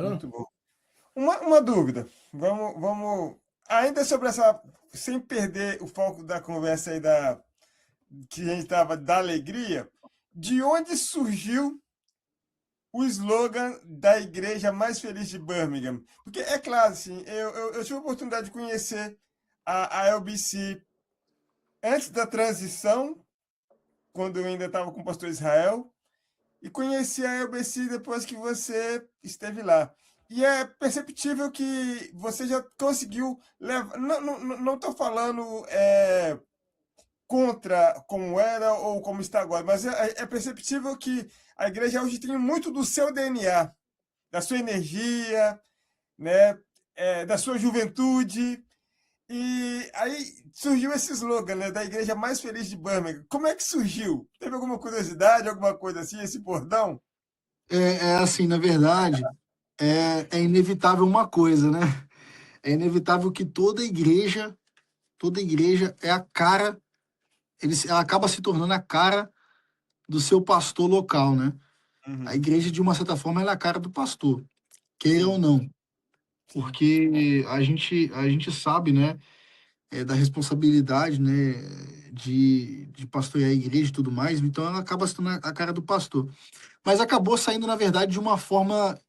Muito Dan? bom. Uma dúvida. Vamos. Ainda sobre essa. Sem perder o foco da conversa aí que a gente estava da alegria, de onde surgiu o slogan da igreja mais feliz de Birmingham? Porque é claro, assim, eu tive a oportunidade de conhecer a LBC antes da transição, quando eu ainda estava com o pastor Israel, e conheci a LBC depois que você esteve lá. E é perceptível que você já conseguiu levar. Não estou falando contra como era ou como está agora, mas é perceptível que a igreja hoje tem muito do seu DNA, da sua energia, né, da sua juventude. E aí surgiu esse slogan, né, da igreja mais feliz de Birmingham. Como é que surgiu? Teve alguma curiosidade, alguma coisa assim, esse bordão? É assim, na verdade, é inevitável uma coisa, né? É inevitável que toda igreja é a cara, ela acaba se tornando a cara do seu pastor local, né? A Uhum. igreja, de uma certa forma, ela é a cara do pastor, queira ou Sim, não. sim. Porque a gente sabe, né, da responsabilidade, né, de pastorear a igreja e tudo mais, então ela acaba se tornando a cara do pastor. Mas acabou saindo, na verdade, de uma forma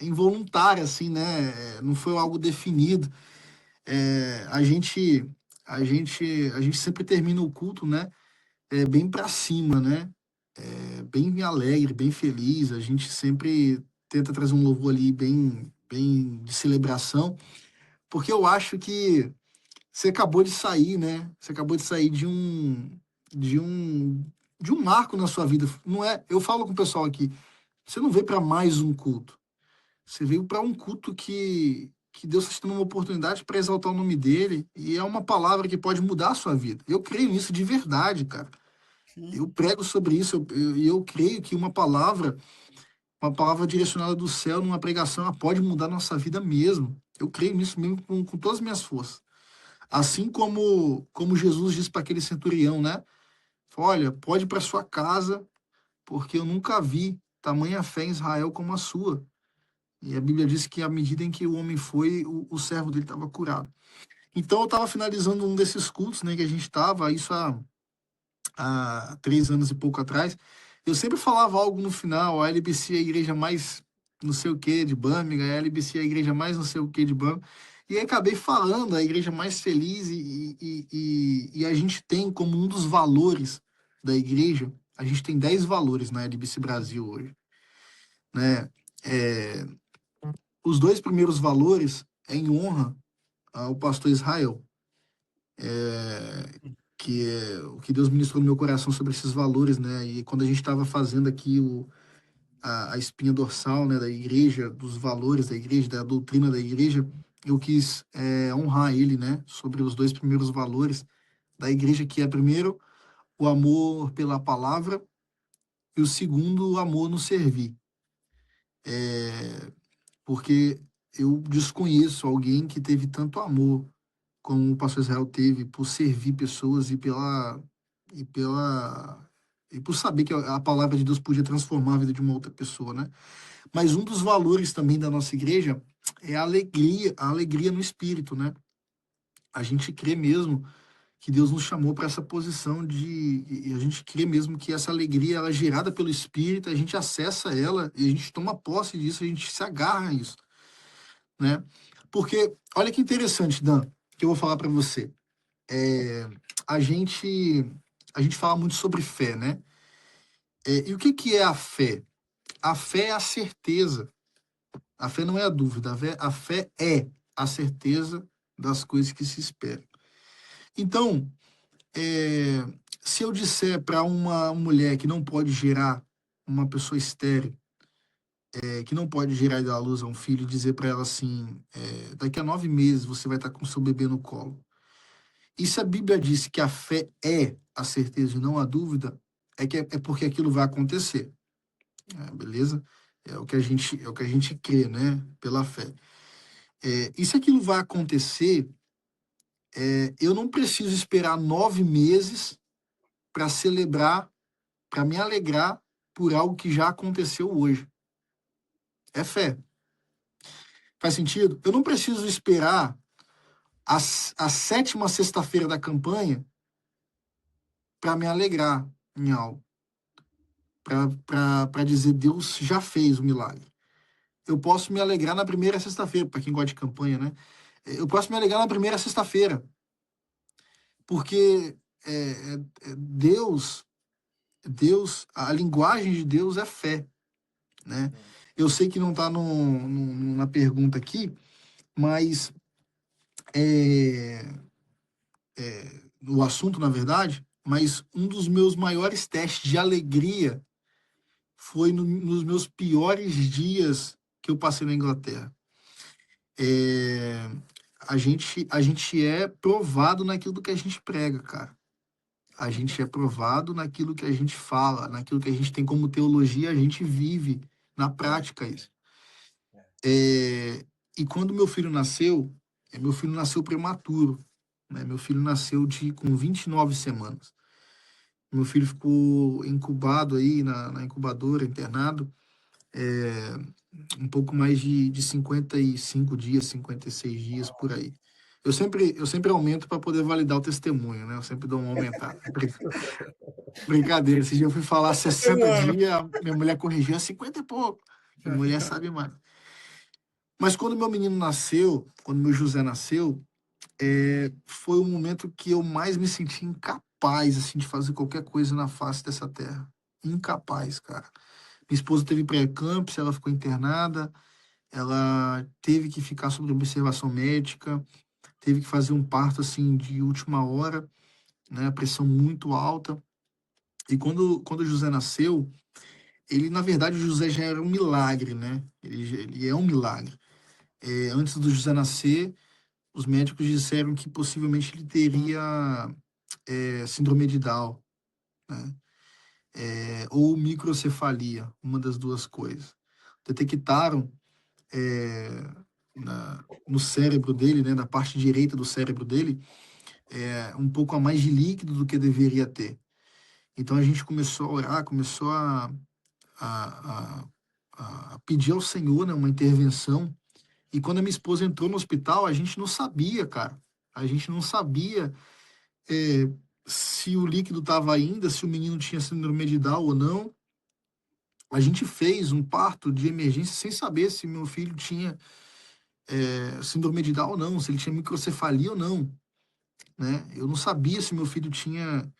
involuntária, assim, né? Não foi algo definido. A gente sempre termina o culto, né? Bem para cima, né? Bem alegre, bem feliz. A gente sempre tenta trazer um louvor ali bem, bem de celebração, porque eu acho que você acabou de sair, né? Você acabou de sair de um, de um marco na sua vida. Não é? Eu falo com o pessoal aqui. Você não veio para mais um culto. Você veio para um culto que Deus está te dando uma oportunidade para exaltar o nome dele e é uma palavra que pode mudar a sua vida. Eu creio nisso de verdade, cara. Sim. Eu prego sobre isso e eu creio que uma palavra direcionada do céu numa pregação, ela pode mudar a nossa vida mesmo. Eu creio nisso mesmo com todas as minhas forças. Assim como Jesus disse para aquele centurião, né? Olha, pode ir para sua casa, porque eu nunca vi tamanha fé em Israel como a sua. E a Bíblia diz que à medida em que o homem foi, o servo dele estava curado. Então eu estava finalizando um desses cultos, né, que a gente estava, isso há 3 anos e pouco atrás. Eu sempre falava algo no final, a LBC é a igreja mais não sei o que de Birmingham, a LBC é a igreja mais não sei o que de Birmingham. E aí acabei falando a igreja mais feliz e a gente tem como um dos valores da igreja, a gente tem 10 valores na LBC Brasil hoje, né? É, os dois primeiros valores é em honra ao pastor Israel, que é o que Deus ministrou no meu coração sobre esses valores, né? E quando a gente estava fazendo aqui a espinha dorsal, né, da igreja, dos valores da igreja, da doutrina da igreja, eu quis honrar ele, né, sobre os dois primeiros valores da igreja, que é primeiro o amor pela palavra e o segundo o amor no servir. Porque eu desconheço alguém que teve tanto amor como o pastor Israel teve por servir pessoas e pela e por saber que a palavra de Deus podia transformar a vida de uma outra pessoa, né? Mas um dos valores também da nossa igreja é a alegria no espírito, né? A gente crê mesmo que Deus nos chamou para essa posição e a gente crê mesmo que essa alegria ela é gerada pelo espírito, a gente acessa ela e a gente toma posse disso, a gente se agarra a isso, né? Porque olha que interessante, Dan, que eu vou falar para você. É, a gente a gente fala muito sobre fé, né? E o que é a fé? A fé é a certeza. A fé não é a dúvida. A fé é a certeza das coisas que se esperam. Então, é, se eu disser para uma mulher que não pode gerar, uma pessoa estéril, que não pode gerar e dar à luz a um filho, e dizer para ela assim: daqui a 9 meses você vai estar com seu bebê no colo. E se a Bíblia diz que a fé é a certeza e não a dúvida, é porque aquilo vai acontecer, beleza? É o que a gente crê, né? Pela fé. E se aquilo vai acontecer, eu não preciso esperar 9 meses para celebrar, para me alegrar por algo que já aconteceu hoje. É fé. Faz sentido? Eu não preciso esperar a sétima sexta-feira da campanha para me alegrar em algo, para dizer Deus já fez o milagre. Eu posso me alegrar na primeira sexta-feira, para quem gosta de campanha, né? Eu posso me alegrar na primeira sexta-feira, porque Deus, a linguagem de Deus é fé, né? Eu sei que não está na pergunta aqui, mas é, no assunto, na verdade, mas um dos meus maiores testes de alegria foi nos meus piores dias que eu passei na Inglaterra. É, a gente é provado naquilo que a gente prega, cara. A gente é provado naquilo que a gente fala, naquilo que a gente tem como teologia, a gente vive na prática isso. E quando meu filho nasceu prematuro, né? Meu filho nasceu com 29 semanas. Meu filho ficou incubado aí na incubadora, internado, um pouco mais de 55 dias, 56 dias por aí. Eu sempre aumento para poder validar o testemunho, né? Eu sempre dou uma aumentada. Brincadeira, esse dia eu fui falar 60 dias, minha mulher corrigiu a 50 e pouco. Minha mulher sabe mais. Mas quando meu menino nasceu, quando meu José nasceu, foi o momento que eu mais me senti incapaz, assim, de fazer qualquer coisa na face dessa terra. Incapaz, cara. Minha esposa teve pré-eclâmpsia, ela ficou internada, ela teve que ficar sob observação médica, teve que fazer um parto, assim, de última hora, né? Pressão muito alta. E quando o José nasceu, ele, na verdade, o José já era um milagre, né? Ele é um milagre. Antes do José nascer, os médicos disseram que possivelmente ele teria síndrome de Down, né? Ou microcefalia, uma das duas coisas. Detectaram é, no cérebro dele, né, na parte direita do cérebro dele, um pouco a mais de líquido do que deveria ter. Então a gente começou a orar, começou a, a pedir ao Senhor, né, uma intervenção. E quando a minha esposa entrou no hospital, a gente não sabia, cara. A gente não sabia é, se o líquido estava ainda, se o menino tinha síndrome de Down ou não. A gente fez um parto de emergência sem saber se meu filho tinha síndrome de Down ou não, se ele tinha microcefalia ou não, né? Eu não sabia se meu filho tinha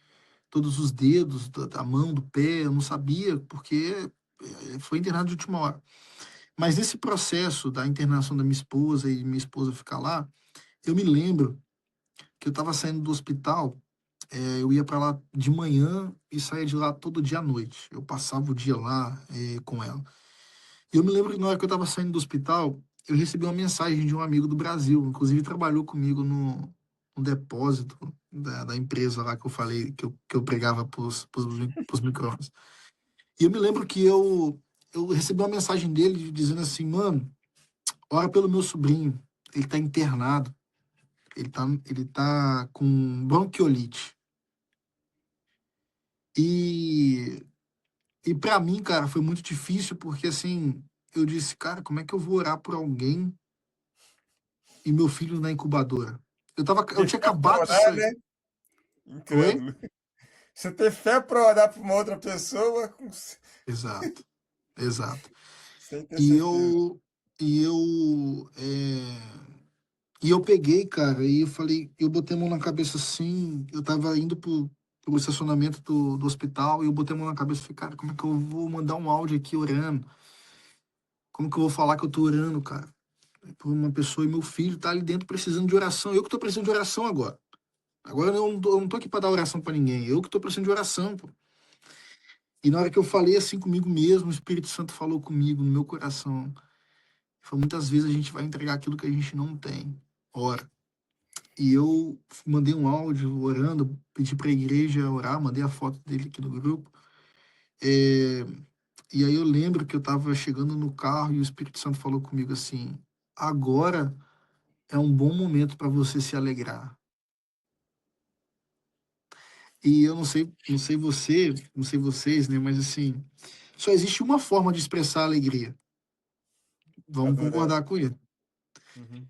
todos os dedos da mão, do pé, eu não sabia, porque foi internado de última hora. Mas nesse processo da internação da minha esposa e minha esposa ficar lá, eu me lembro que eu estava saindo do hospital, eu ia para lá de manhã e saía de lá todo dia à noite. Eu passava o dia lá com ela. E eu me lembro que na hora que eu estava saindo do hospital, eu recebi uma mensagem de um amigo do Brasil, inclusive trabalhou comigo no depósito da empresa lá que eu falei, que eu pregava para os micro-ondas. E eu me lembro que eu recebi uma mensagem dele dizendo assim, mano, ora pelo meu sobrinho, ele tá internado, ele tá com bronquiolite. E, e para mim, cara, foi muito difícil, porque assim, eu disse, cara, como é que eu vou orar por alguém e meu filho na incubadora? Eu Ter tinha fé para acabado de orar, sair. né? Oi? Incrédulo. Você ter fé para orar para uma outra pessoa Exato, exato. sem ter E certeza. eu, e eu, e eu peguei, cara, e eu falei, eu botei a mão na cabeça assim, eu tava indo pro estacionamento do hospital, e eu botei a mão na cabeça e falei, cara, como é que eu vou mandar um áudio aqui orando? Como que eu vou falar que eu tô orando, cara? Por uma pessoa e meu filho tá ali dentro precisando de oração. Eu que tô precisando de oração agora. Agora eu não tô aqui para dar oração para ninguém. Eu que tô precisando de oração, pô. E na hora que eu falei assim comigo mesmo, o Espírito Santo falou comigo no meu coração. Falou, muitas vezes a gente vai entregar aquilo que a gente não tem. Ora. E eu mandei um áudio orando, pedi para a igreja orar, mandei a foto dele aqui no grupo. É, e aí eu lembro que eu estava chegando no carro e o Espírito Santo falou comigo assim: agora é um bom momento para você se alegrar. E eu não sei você, não sei vocês, né? Mas assim, só existe uma forma de expressar alegria. Vamos Adorar. concordar com isso. Uhum.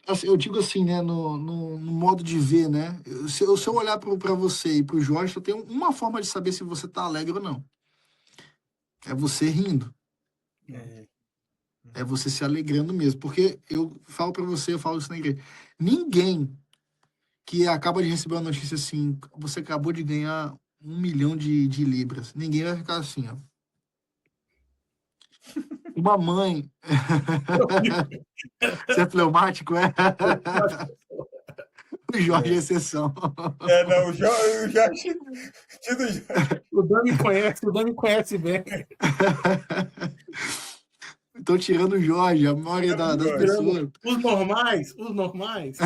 Assim, eu digo assim, né, no modo de ver, né? Se eu olhar para você e para o Jorge, só tem uma forma de saber se você tá alegre ou não. É você rindo. É. É Uhum. você se alegrando mesmo. Porque eu falo para você, eu falo isso na igreja. Ninguém que acaba de receber uma notícia assim, você acabou de ganhar 1 milhão de libras. Ninguém vai ficar assim, ó. Uma mãe. Você é fleumático, é? O Jorge é É. exceção. Não, o Jorge, tio Jorge. O Dan me conhece bem. Estou tirando o Jorge, a maioria das Tirando pessoas. os normais.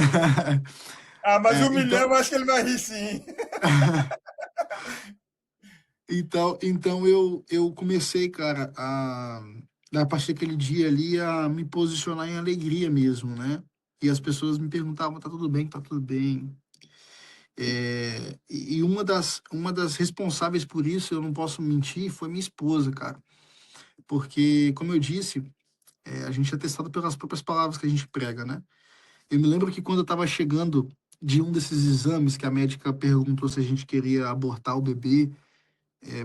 Mas 1 milhão Então, eu acho que ele vai rir sim. então eu comecei, cara, a partir daquele dia ali, a me posicionar em alegria mesmo, né? E as pessoas me perguntavam, tá tudo bem, tá tudo bem. E uma das responsáveis por isso, eu não posso mentir, foi minha esposa, cara. Porque, como eu disse, a gente é testado pelas próprias palavras que a gente prega, né? Eu me lembro que quando eu estava chegando de um desses exames que a médica perguntou se a gente queria abortar o bebê,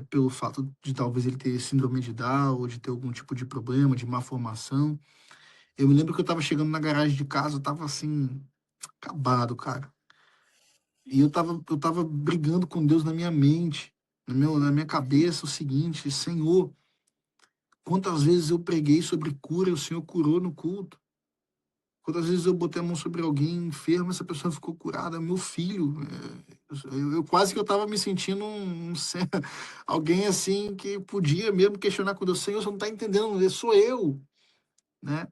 pelo fato de talvez ele ter síndrome de Down ou de ter algum tipo de problema, de má formação. Eu me lembro que eu estava chegando na garagem de casa, eu estava assim, acabado, cara. E eu tava brigando com Deus na minha mente, na minha cabeça, o seguinte: Senhor, quantas vezes eu preguei sobre cura e o Senhor curou no culto? Quantas vezes eu botei a mão sobre alguém enfermo, essa pessoa ficou curada, meu filho. Eu quase que eu estava me sentindo alguém assim que podia mesmo questionar com Deus: Senhor, você não está entendendo, sou eu, né?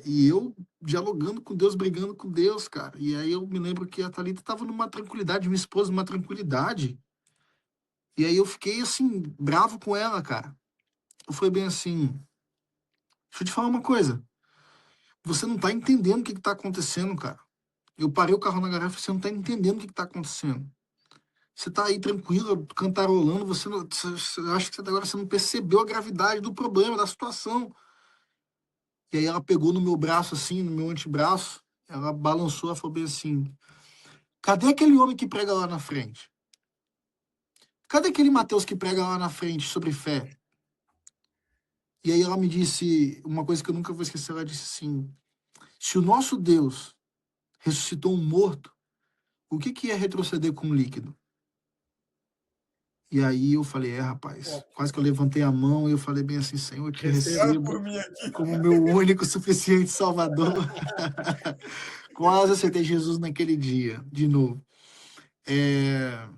E eu dialogando com Deus, brigando com Deus, cara. E aí eu me lembro que a Thalita estava numa tranquilidade, minha esposa numa tranquilidade. E aí eu fiquei assim, bravo com ela, cara. Eu falei bem assim: deixa eu te falar uma coisa. Você não tá entendendo o que que tá acontecendo, cara. Eu parei o carro na garagem e falei: você não tá entendendo o que que tá acontecendo. Você tá aí tranquilo, cantarolando, eu acho que agora você não percebeu a gravidade do problema, da situação. E aí ela pegou no meu braço, assim, no meu antebraço, ela balançou, ela falou bem assim: cadê aquele homem que prega lá na frente? Cadê aquele Mateus que prega lá na frente sobre fé? E aí ela me disse uma coisa que eu nunca vou esquecer, ela disse assim: se o nosso Deus ressuscitou um morto, o que que é retroceder com um líquido? E aí eu falei: rapaz, quase que eu levantei a mão e eu falei bem assim: Senhor, eu te Receba. Ora recebo por mim aqui. como meu único, suficiente Salvador. Quase aceitei Jesus naquele dia, de novo. É,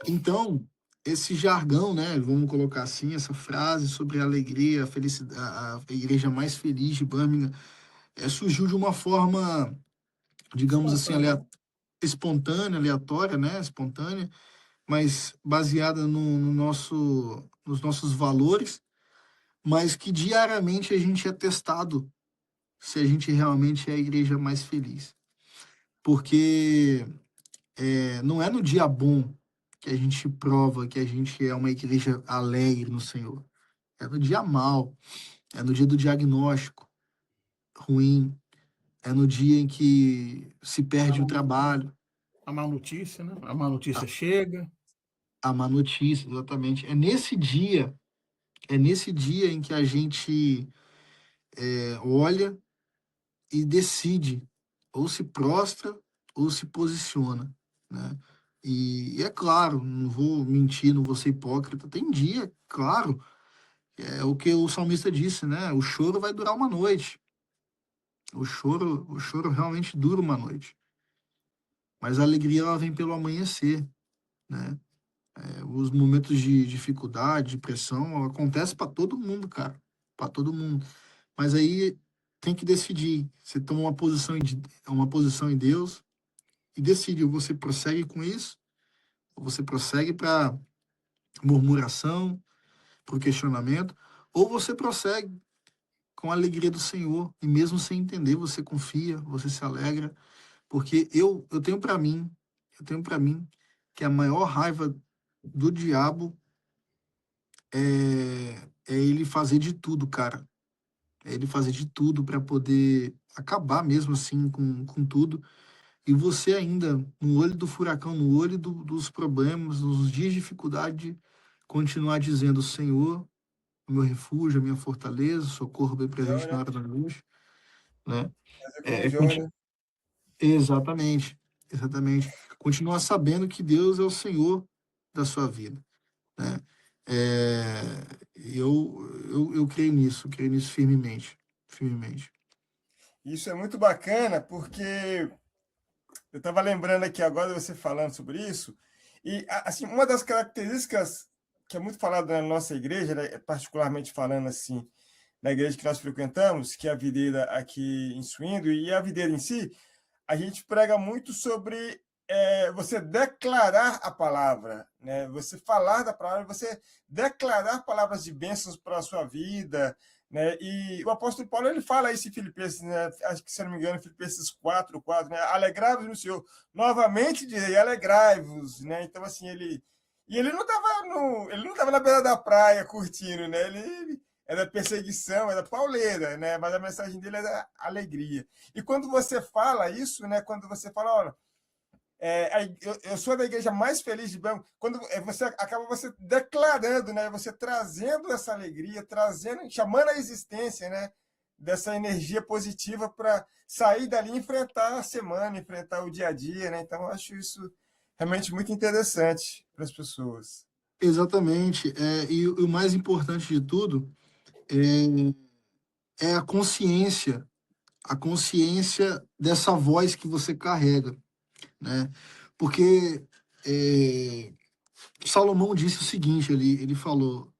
Então, esse jargão, né, vamos colocar assim, essa frase sobre a alegria, a felicidade, a igreja mais feliz de Birmingham, surgiu de uma forma, digamos assim, Espontâneo. espontânea, aleatória, né, espontânea, mas baseada nos nossos valores, mas que diariamente a gente é testado se a gente realmente é a igreja mais feliz. Porque não é no dia bom que a gente prova que a gente é uma igreja alegre no Senhor. É no dia mal, é no dia do diagnóstico ruim, é no dia em que se A perde o má trabalho, a má notícia, né? A má a, notícia chega. a má notícia, exatamente. É nesse dia em que a gente olha e decide, ou se prostra ou se posiciona, né? E é claro, não vou mentir, não vou ser hipócrita. Tem dia, claro, é o que o salmista disse, né? O choro vai durar uma noite. O choro realmente dura uma noite. Mas a alegria ela vem pelo amanhecer, né? Os momentos de dificuldade, de pressão, acontece para todo mundo, cara, para todo mundo. Mas aí tem que decidir. Você toma uma posição em Deus e decide, ou você prossegue com isso, ou você prossegue para murmuração, para o questionamento, ou você prossegue com a alegria do Senhor, e mesmo sem entender, você confia, você se alegra, porque eu tenho para mim que a maior raiva do diabo é ele fazer de tudo, cara, é ele fazer de tudo para poder acabar mesmo assim com tudo. E você ainda, no olho do furacão, no olho dos problemas, nos dias de dificuldade, continuar dizendo: Senhor, o meu refúgio, a minha fortaleza, socorro bem Jó, presente na né? hora da angústia, né? Fazer como É, Jó, né? exatamente, exatamente. Continuar sabendo que Deus é o Senhor da sua vida, né? É, eu creio nisso firmemente, firmemente. Isso é muito bacana, porque eu estava lembrando aqui agora você falando sobre isso, e assim, uma das características que é muito falada na nossa igreja, né, particularmente falando assim, na igreja que nós frequentamos, que é a videira aqui em Suíndo, e a videira em si, a gente prega muito sobre você declarar a palavra, né? Você falar da palavra, você declarar palavras de bênçãos para a sua vida, né? E o apóstolo Paulo ele fala isso em Filipenses, né? Acho que, se não me engano, Filipenses 4:4, né? Alegrai-vos no Senhor. Novamente direi, alegrai-vos, né? Então, assim, ele não estava ele não tava na beira da praia curtindo, né? Ele era perseguição, era pauleira, né? Mas a mensagem dele era alegria. E quando você fala isso, né? Quando você fala, olha, eu sou da igreja mais feliz de Belém, quando você acaba você declarando, né? Você trazendo essa alegria, trazendo, chamando a existência, né? Dessa energia positiva para sair dali e enfrentar a semana, enfrentar o dia a dia, né? Então, eu acho isso realmente muito interessante para as pessoas. Exatamente. E o mais importante de tudo é a consciência dessa voz que você carrega, né? Porque é, Salomão disse o seguinte, ele falou,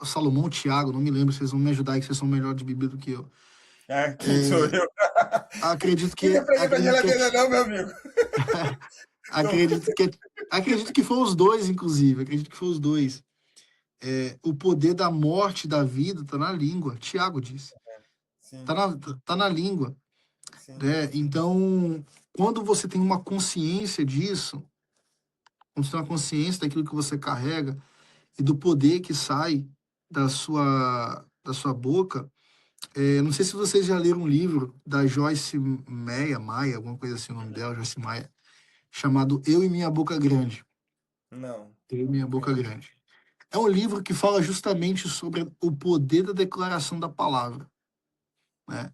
Salomão, Tiago, não me lembro, vocês vão me ajudar, que vocês são melhor de Bíblia do que eu. É, quem sou eu? Acredito Fica que, para ir para a acredito que, geladeira, não, meu amigo. acredito que, acredito que foi os dois, inclusive, acredito que foi os dois. O poder da morte e da vida está na língua, Tiago disse. Sim, Tá na língua, sim. né? Então, quando você tem uma consciência disso, quando você tem uma consciência daquilo que você carrega e do poder que sai da sua boca, não sei se vocês já leram um livro da Joyce Maia, alguma coisa assim o nome dela, Joyce Maia, chamado Eu e Minha Boca Grande. Não, Eu e Minha não Boca conheço. Grande. É um livro que fala justamente sobre o poder da declaração da palavra, né?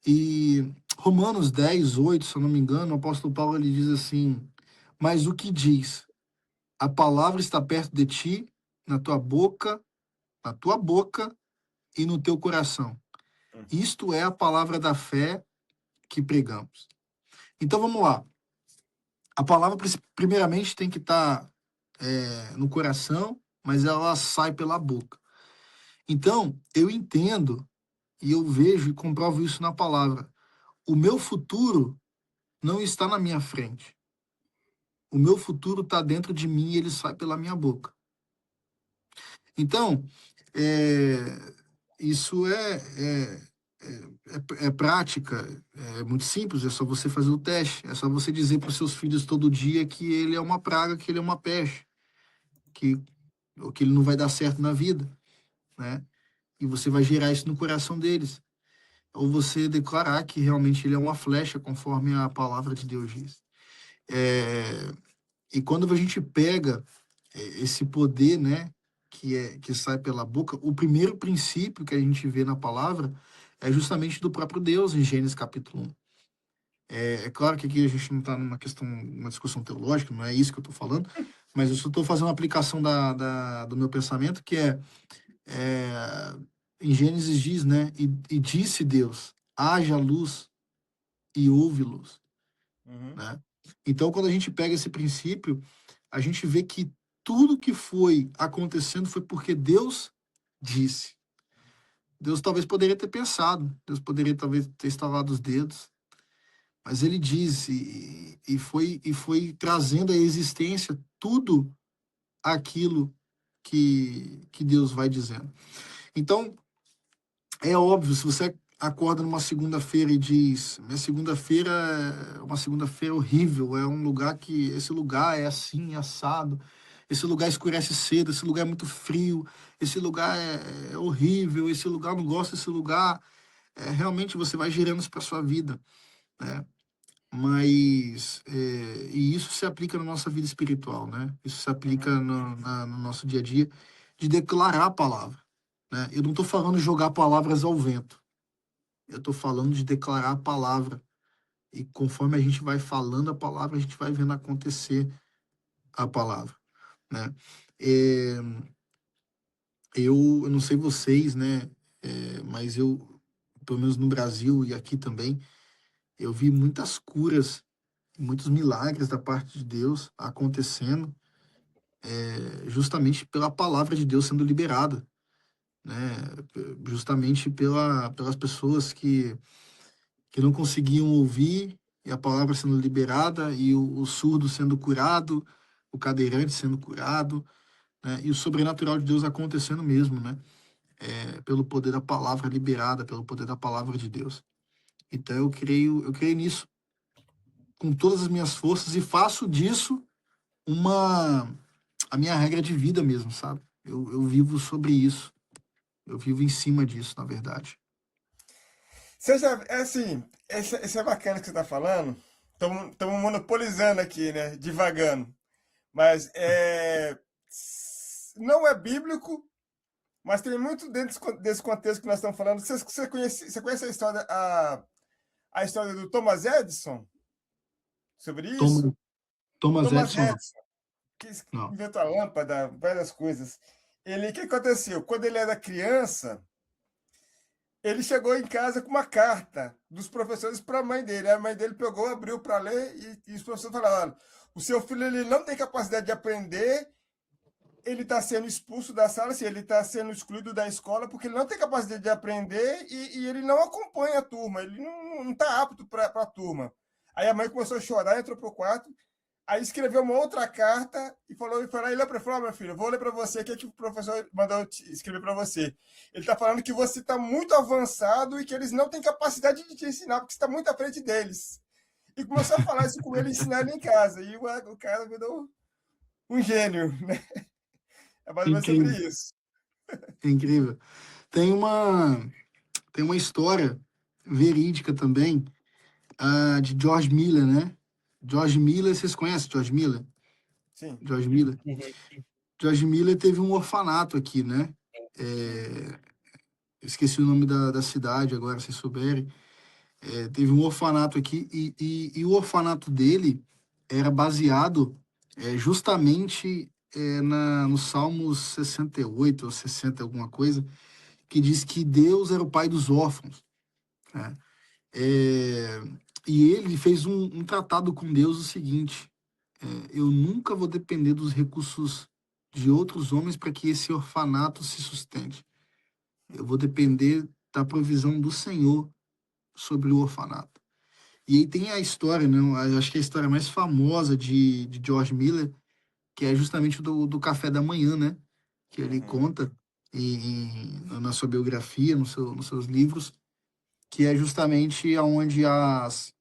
E Romanos 10:8, se eu não me engano, o apóstolo Paulo ele diz assim: Mas o que diz? A palavra está perto de ti, na tua boca e no teu coração. Uhum. Isto é a palavra da fé que pregamos. Então vamos lá. A palavra, primeiramente, tem que estar no coração, mas ela sai pela boca. Então, eu entendo e eu vejo e comprovo isso na palavra. O meu futuro não está na minha frente. O meu futuro está dentro de mim e ele sai pela minha boca. Então, é, isso é prática, é muito simples, é só você fazer o teste, é só você dizer para os seus filhos todo dia que ele é uma praga, que ele é uma peste, que, ou que ele não vai dar certo na vida, né? E você vai gerar isso no coração deles. Ou você declarar que realmente ele é uma flecha, conforme a palavra de Deus diz. É, e quando a gente pega esse poder, né, que sai pela boca, o primeiro princípio que a gente vê na palavra é justamente do próprio Deus, em Gênesis capítulo 1. É claro que aqui a gente não está numa questão, uma discussão teológica, não é isso que eu estou falando, mas eu só estou fazendo uma aplicação do meu pensamento, que é, em Gênesis diz, né, e disse Deus, haja luz e houve luz, Uhum. né? Então, quando a gente pega esse princípio, a gente vê que tudo que foi acontecendo foi porque Deus disse. Deus talvez poderia ter pensado, Deus poderia talvez ter estalado os dedos, mas ele disse e foi trazendo à existência tudo aquilo que Deus vai dizendo. Então, é óbvio, se você acorda numa segunda-feira e diz, minha segunda-feira é uma segunda-feira horrível, é um lugar que, esse lugar é assim, assado, esse lugar escurece cedo, esse lugar é muito frio, esse lugar é horrível, esse lugar eu não gosto desse lugar. Realmente você vai gerando isso para sua vida, né? Mas, e isso se aplica na nossa vida espiritual, né? Isso se aplica Uhum. no nosso dia a dia, de declarar a palavra, né? Eu não estou falando de jogar palavras ao vento, eu estou falando de declarar a palavra. E conforme a gente vai falando a palavra, a gente vai vendo acontecer a palavra, né? É, eu não sei vocês, né? Mas eu, pelo menos no Brasil e aqui também, eu vi muitas curas, muitos milagres da parte de Deus acontecendo, justamente pela palavra de Deus sendo liberada, né? Justamente pelas pessoas que não conseguiam ouvir e a palavra sendo liberada e o surdo sendo curado, o cadeirante sendo curado, né? E o sobrenatural de Deus acontecendo mesmo, né? Pelo poder da palavra liberada, pelo poder da palavra de Deus. Então eu creio nisso com todas as minhas forças e faço disso uma a minha regra de vida mesmo, sabe? Eu vivo sobre isso. Eu vivo em cima disso, na verdade. Você já, é assim, esse é bacana que você está falando. Estamos monopolizando aqui, né? Divagando. Mas não é bíblico, mas tem muito dentro desse contexto que nós estamos falando. Você conhece a história do Thomas Edison sobre Thomas, isso? O Thomas Thomas Edison, não. Edison, que Não. inventou a lâmpada, várias coisas. O que aconteceu? Quando ele era criança, ele chegou em casa com uma carta dos professores para a mãe dele. A mãe dele pegou, abriu para ler e os professores falaram: olha, o seu filho ele não tem capacidade de aprender, ele está sendo expulso da sala, assim, ele está sendo excluído da escola porque ele não tem capacidade de aprender e ele não acompanha a turma, ele não está apto para a turma. Aí a mãe começou a chorar, entrou para o quarto, aí escreveu uma outra carta e foi lá e leu para ele, falou: meu filho, eu vou ler para você o que o professor mandou escrever para você. Ele está falando que você está muito avançado e que eles não têm capacidade de te ensinar, porque você está muito à frente deles. E começou a falar isso com ele, ensinar ele em casa. E o cara virou um gênio, né? É mais É ou menos sobre incrível, isso. é incrível. Tem uma, tem uma história verídica também, de George Miller, né? George Miller, vocês conhecem George Miller? Sim. George Miller? Uhum. George Miller teve um orfanato aqui, né? É, esqueci o nome da cidade agora, se souberem. Teve um orfanato aqui e o orfanato dele era baseado justamente no Salmos 68 ou 60, alguma coisa, que diz que Deus era o pai dos órfãos, né? É, e ele fez um tratado com Deus o seguinte: eu nunca vou depender dos recursos de outros homens para que esse orfanato se sustente. Eu vou depender da provisão do Senhor sobre o orfanato. E aí tem a história, né? Eu acho que é a história mais famosa de George Miller, que é justamente do café da manhã, né? Que ele Uhum. conta na sua biografia, nos seus livros, que é justamente onde as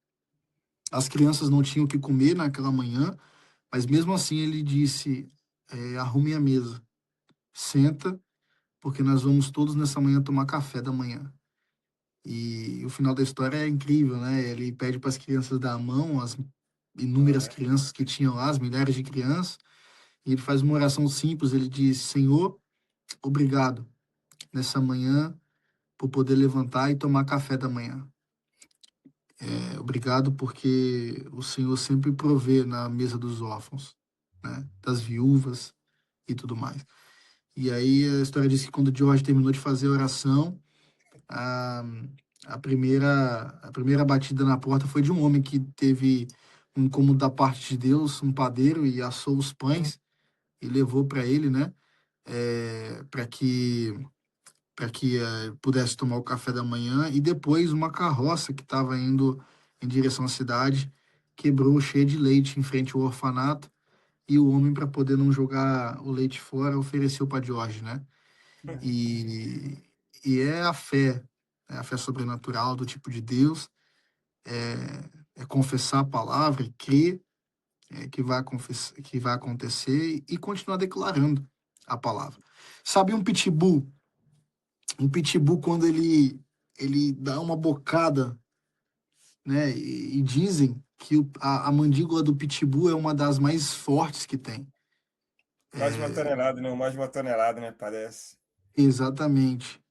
crianças não tinham o que comer naquela manhã, mas mesmo assim ele disse: arrume a mesa, senta, porque nós vamos todos nessa manhã tomar café da manhã. E o final da história é incrível, né? Ele pede para as crianças dar a mão, as inúmeras É. crianças que tinham lá, as milhares de crianças, e ele faz uma oração simples. Ele diz: Senhor, obrigado nessa manhã por poder levantar e tomar café da manhã. Obrigado porque o Senhor sempre provê na mesa dos órfãos, né? Das viúvas e tudo mais. E aí a história diz que quando George terminou de fazer a oração, a, a primeira batida na porta foi de um homem que teve um incômodo da parte de Deus, um padeiro, e assou os pães e levou para ele, né? Para que pudesse tomar o café da manhã. E depois uma carroça que estava indo em direção à cidade quebrou cheia de leite em frente ao orfanato. E o homem, para poder não jogar o leite fora, ofereceu para George, né? E, e é a fé sobrenatural do tipo de Deus, é confessar a palavra e crer, que vai acontecer e continuar declarando a palavra. Sabe um pitbull? Um pitbull, quando ele dá uma bocada, né? E dizem que a mandíbula do pitbull é uma das mais fortes que tem. Mais de uma tonelada, não, mais de uma tonelada, né? Parece. Exatamente.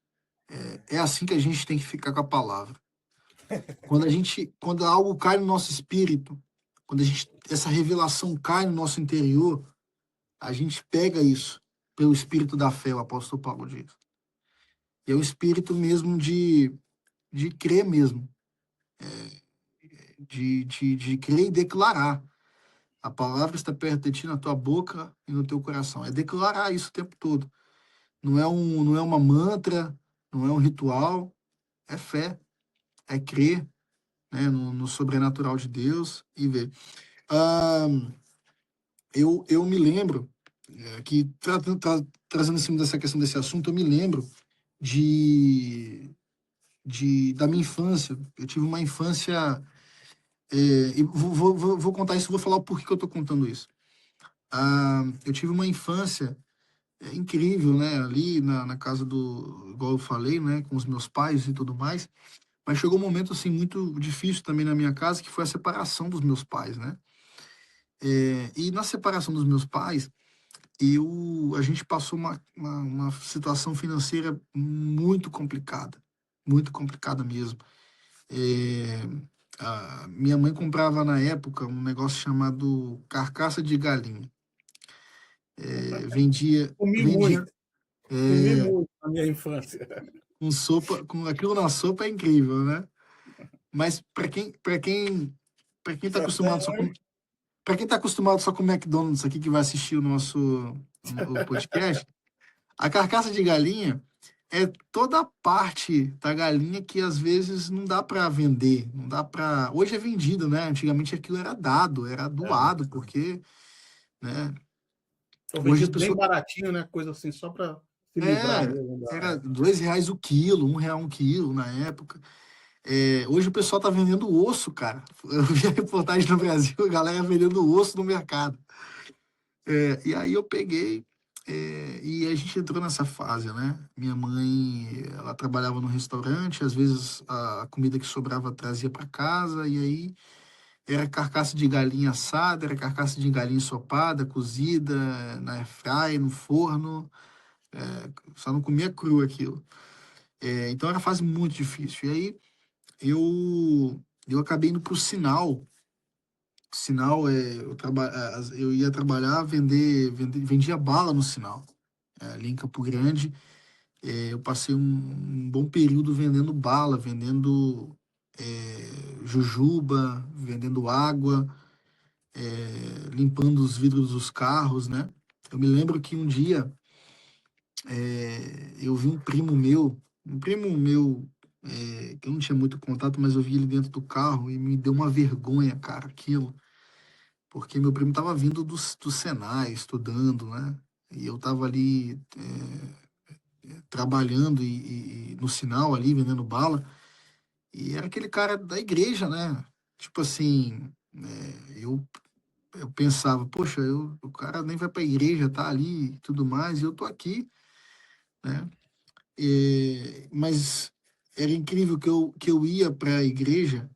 É assim que a gente tem que ficar com a palavra. Quando algo cai no nosso espírito, essa revelação cai no nosso interior, a gente pega isso pelo espírito da fé, o apóstolo Paulo diz. E é o espírito mesmo de crer mesmo, de crer e declarar. A palavra está perto de ti, na tua boca e no teu coração. É declarar isso o tempo todo. Não é uma mantra, não é um ritual, é fé, é crer, né, no sobrenatural de Deus e ver. Ah, eu me lembro que, trazendo em cima dessa questão desse assunto, eu me lembro da minha infância. Eu tive uma infância. E vou contar isso, vou falar o porquê que eu estou contando isso. Eu tive uma infância incrível, né? Ali na casa igual eu falei, né? Com os meus pais e tudo mais. Mas chegou um momento, assim, muito difícil também na minha casa, que foi a separação dos meus pais, né? E na separação dos meus pais, a gente passou uma situação financeira muito complicada mesmo. A minha mãe comprava na época um negócio chamado carcaça de galinha. Vendia, Comi vendia muito, comi muito na minha infância. com sopa, com aquilo na sopa é incrível, né? Mas para quem está acostumado só com para quem está acostumado só com McDonald's aqui que vai assistir o podcast, a carcaça de galinha é toda a parte da galinha que às vezes não dá para vender, não dá para. Hoje é vendido, né? Antigamente aquilo era dado, era doado, porque, né? Eu Hoje vendi as bem pessoas. baratinho, né? Coisa assim, só para se livrar É, mesmo. era R$ 2 o quilo, R$ 1 um quilo na época. Hoje o pessoal tá vendendo osso, cara. Eu vi a reportagem no Brasil, a galera vendendo osso no mercado. E aí eu peguei e a gente entrou nessa fase, né? Minha mãe, ela trabalhava no restaurante, às vezes a comida que sobrava trazia para casa, e aí era carcaça de galinha assada, era carcaça de galinha ensopada, cozida, na airfryer, no forno, só não comia cru aquilo. Então era uma fase muito difícil. E aí eu acabei indo pro Sinal. Sinal, eu ia trabalhar, vendia bala no Sinal, ali em Campo Grande. Eu passei um bom período vendendo bala, vendendo jujuba, vendendo água, limpando os vidros dos carros, né? Eu me lembro que um dia eu vi um primo meu, que eu não tinha muito contato, mas eu vi ele dentro do carro e me deu uma vergonha, cara, aquilo. Porque meu primo estava vindo do Senai, estudando, né? E eu estava ali trabalhando e no sinal ali, vendendo bala. E era aquele cara da igreja, né? Tipo assim, eu pensava, poxa, o cara nem vai para a igreja, tá ali e tudo mais, e eu tô aqui, né? Mas era incrível que eu ia para a igreja,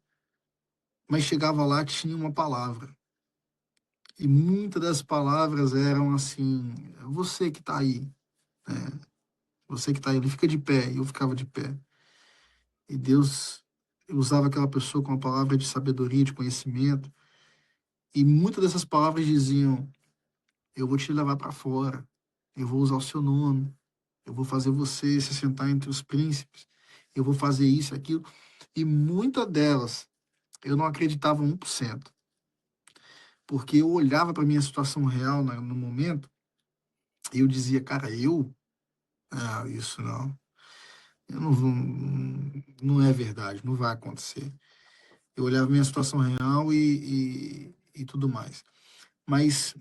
mas chegava lá, tinha uma palavra. E muitas das palavras eram assim, você que está aí, né? Você que está aí, ele fica de pé, e eu ficava de pé. E Deus usava aquela pessoa com uma palavra de sabedoria, de conhecimento, e muitas dessas palavras diziam: eu vou te levar para fora, eu vou usar o seu nome, eu vou fazer você se sentar entre os príncipes, eu vou fazer isso, aquilo. E muitas delas eu não acreditava 1%, porque eu olhava para a minha situação real no momento e eu dizia, cara, isso não. Eu não vou, não é verdade, não vai acontecer. Eu olhava minha situação real e tudo mais. Mas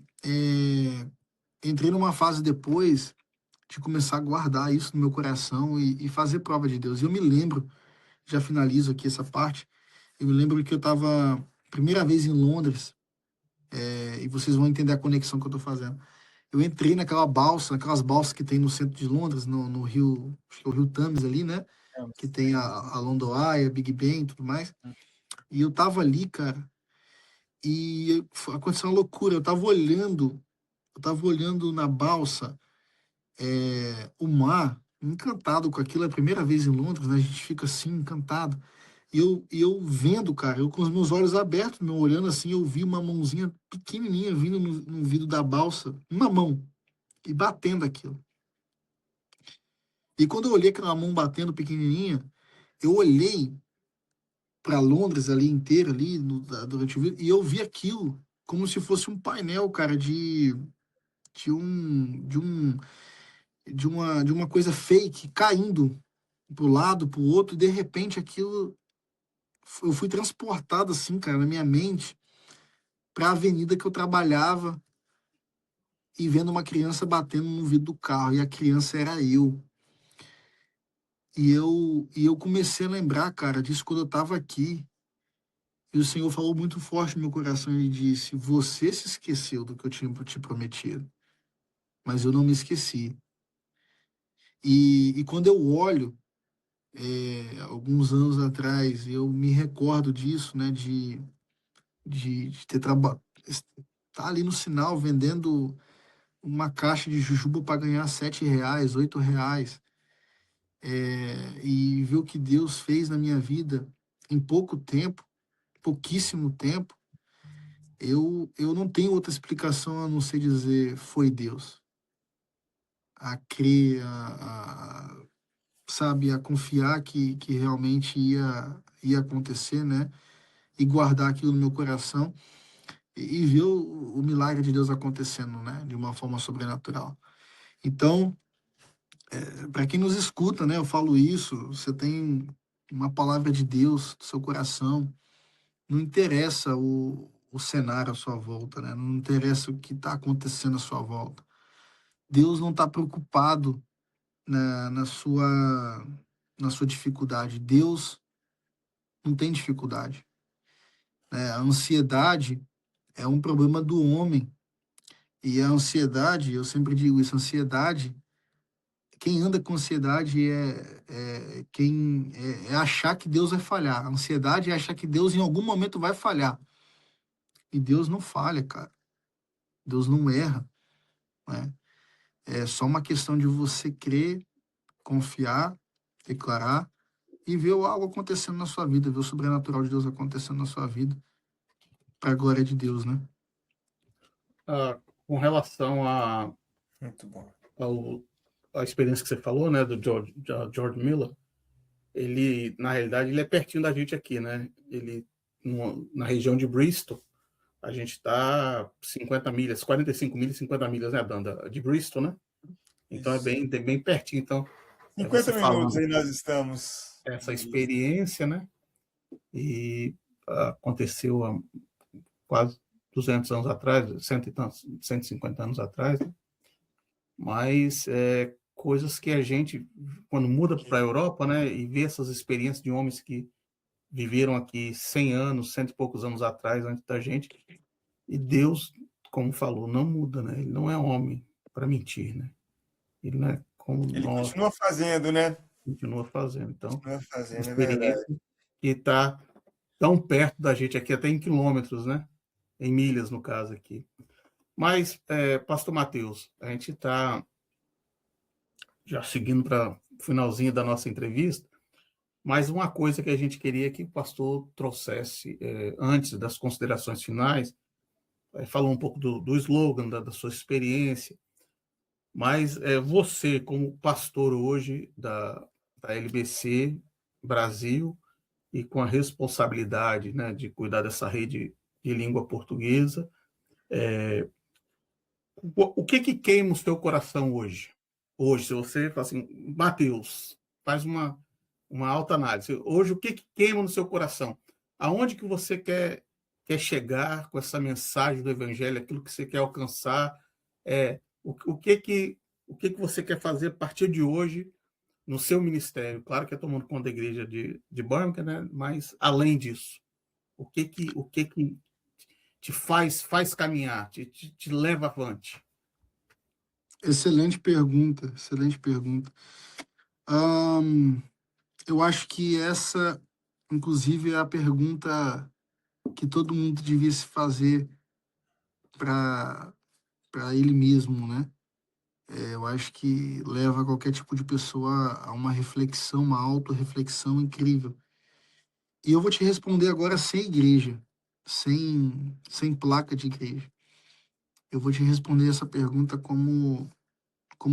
entrei numa fase depois de começar a guardar isso no meu coração e fazer prova de Deus. E eu me lembro, já finalizo aqui essa parte, eu me lembro que eu estava, primeira vez em Londres, e vocês vão entender a conexão que eu estou fazendo. Eu entrei naquelas balsas que tem no centro de Londres, no rio, acho que é o Rio Thames ali, né? Que tem a London Eye, a Big Ben e tudo mais. E eu tava ali, cara, e aconteceu uma loucura. Eu tava olhando na balsa, o mar, encantado com aquilo. É a primeira vez em Londres, né? A gente fica assim, encantado. E eu vendo, cara, eu com os meus olhos abertos, meu, olhando assim, eu vi uma mãozinha pequenininha vindo no vidro da balsa, uma mão, e batendo aquilo. E quando eu olhei aquela mão batendo pequenininha, eu olhei para Londres ali inteira, ali, durante o vídeo, e eu vi aquilo como se fosse um painel, cara, de um, de um, de uma coisa fake caindo pro lado, pro outro, e de repente aquilo, eu fui transportado assim, cara, na minha mente, para a avenida que eu trabalhava e vendo uma criança batendo no vidro do carro, e a criança era eu. E eu comecei a lembrar, cara, disso quando eu tava aqui. E o Senhor falou muito forte no meu coração. Ele disse: Você se esqueceu do que eu tinha te prometido, mas eu não me esqueci. E quando eu olho, alguns anos atrás, eu me recordo disso, né? De ter trabalhado, estar ali no sinal vendendo uma caixa de jujuba para ganhar R$ 7, R$ 8. E ver o que Deus fez na minha vida em pouco tempo, pouquíssimo tempo. Eu não tenho outra explicação a não ser dizer foi Deus. A crer, sabe, a confiar que realmente ia acontecer, né? E guardar aquilo no meu coração e ver o milagre de Deus acontecendo, né? De uma forma sobrenatural. Então, para quem nos escuta, né? Eu falo isso, você tem uma palavra de Deus no seu coração, não interessa o cenário à sua volta, né? Não interessa o que está acontecendo à sua volta. Deus não está preocupado na sua dificuldade. Deus não tem dificuldade, né? A ansiedade é um problema do homem. E a ansiedade, eu sempre digo isso, ansiedade, quem anda com ansiedade é achar que Deus vai falhar. A ansiedade é achar que Deus em algum momento vai falhar. E Deus não falha, cara. Deus não erra, né? É só uma questão de você crer, confiar, declarar e ver algo acontecendo na sua vida, ver o sobrenatural de Deus acontecendo na sua vida, para a glória de Deus, né? Com relação Muito bom. à experiência que você falou, né, do George Miller, ele, na realidade, ele é pertinho da gente aqui, né? Ele, na região de Bristol, a gente está 50 milhas, 45 milhas, 50 milhas, né, Danda? De Bristol, né? Então é bem pertinho. Então, 50 você minutos falando aí nós estamos. essa experiência, né? E aconteceu há quase 200 anos atrás, 150 anos atrás, né? Mas coisas que a gente, quando muda para a Europa, né, e vê essas experiências de homens que viveram aqui 100 anos, cento e poucos anos atrás, antes da gente, e Deus, como falou, não muda, né? Ele não é homem para mentir, né? Ele não é como Ele nós, continua fazendo, né? continua fazendo. Então, Continua uma fazendo, é experiência verdade. que está tão perto da gente aqui, até em quilômetros, né? Em milhas, no caso aqui. Mas, Pastor Mateus, a gente está já seguindo para o finalzinho da nossa entrevista, mas uma coisa que a gente queria que o pastor trouxesse antes das considerações finais, falou um pouco do slogan, da sua experiência, mas você, como pastor hoje da LBC Brasil, e com a responsabilidade, né, de cuidar dessa rede de língua portuguesa, o que queima o seu coração hoje? Hoje, se você fala assim, Mateus, faz uma alta análise. Hoje, o que queima no seu coração? Aonde que você quer chegar com essa mensagem do Evangelho, aquilo que você quer alcançar? O que você quer fazer a partir de hoje no seu ministério? Claro que é tomando conta da igreja de Birmingham, né? Mas além disso, o que te faz caminhar, te leva avante? Excelente pergunta, excelente pergunta. Ahn, eu acho que essa, inclusive, é a pergunta que todo mundo devia se fazer para ele mesmo, né? Eu acho que leva qualquer tipo de pessoa a uma reflexão, uma autorreflexão incrível. E eu vou te responder agora sem igreja, sem placa de igreja. Eu vou te responder essa pergunta como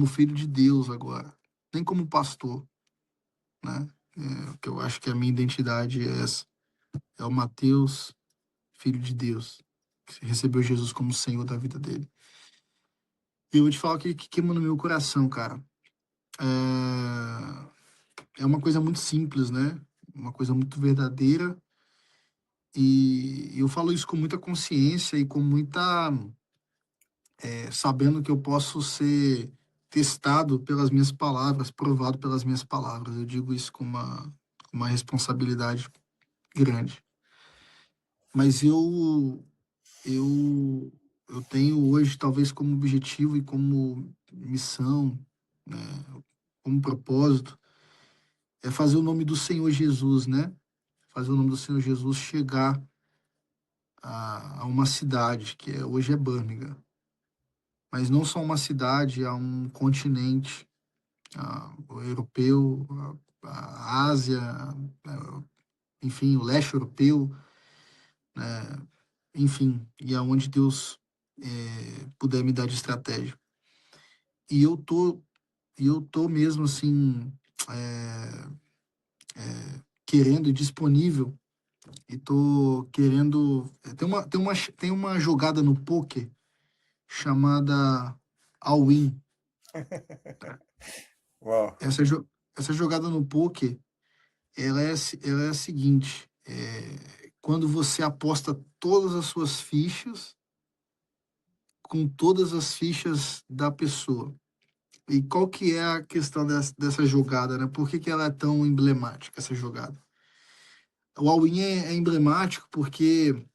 filho de Deus agora, nem como pastor, né? Que eu acho que a minha identidade é essa. É o Mateus, filho de Deus, que recebeu Jesus como Senhor da vida dele. E eu vou te falar o que queima no meu coração, cara. É uma coisa muito simples, né? Uma coisa muito verdadeira. E eu falo isso com muita consciência e com muita sabendo que eu posso ser testado pelas minhas palavras, provado pelas minhas palavras. Eu digo isso com uma responsabilidade grande. Mas eu, eu tenho hoje, talvez como objetivo e como missão, né, como propósito, é fazer o nome do Senhor Jesus, né? Fazer o nome do Senhor Jesus chegar a uma cidade, hoje é Birmingham. Mas não só uma cidade, a um continente, o europeu, a Ásia, enfim, o leste europeu, né? Enfim, e aonde Deus puder me dar de estratégia. E eu tô mesmo assim, é, querendo e disponível, e tô querendo. Tem uma jogada no poker chamada all-in. Uau. Essa jogada no poker ela é a seguinte: quando você aposta todas as suas fichas com todas as fichas da pessoa. E qual que é a questão dessa jogada, né? Por que ela é tão emblemática, essa jogada? O all-in é emblemático porque